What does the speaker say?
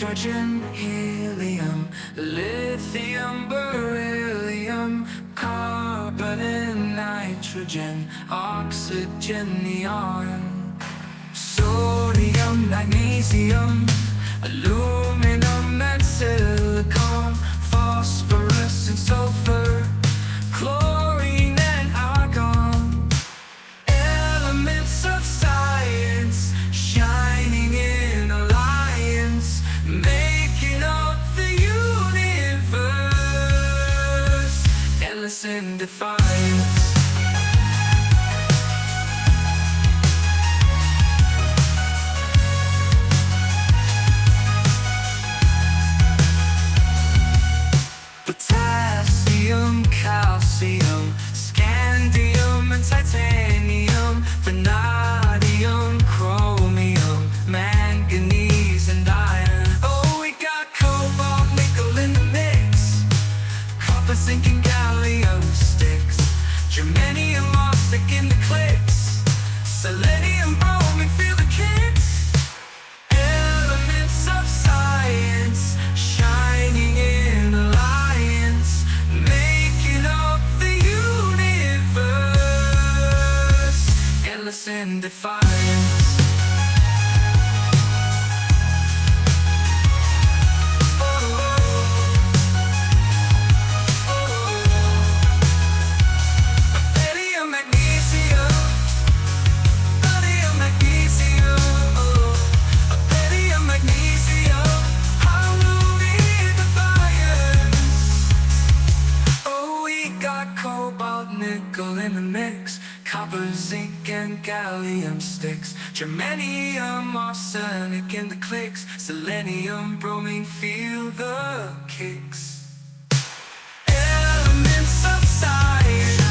hydrogen, helium, lithium, beryllium, carbon and nitrogen, oxygen, neon, sodium, magnesium, aluminum and silicon, phosphorus and sulfur, chlorine and argon. Elements of science shining in alliance, making up the universe, endless in defiance. Potassium, calcium, scandium and titanium, vanadium, chromium, manganese and iron. Oh, we got cobalt, nickel in the mix, copper, zinc and gallium sticks, germanium, arsenic in the clicks, selenium, bromine, feel the kicks. Elements of science shining in alliance, making up the universe, endless in defiance. Beryllium, magnesium, beryllium, magnesium, beryllium, magnesium, harmony, defiance. Oh, we got cobalt, nickel in the mix, copper, zinc and gallium sticks, germanium, arsenic in the clicks, selenium, bromine, feel the kicks. Elements of science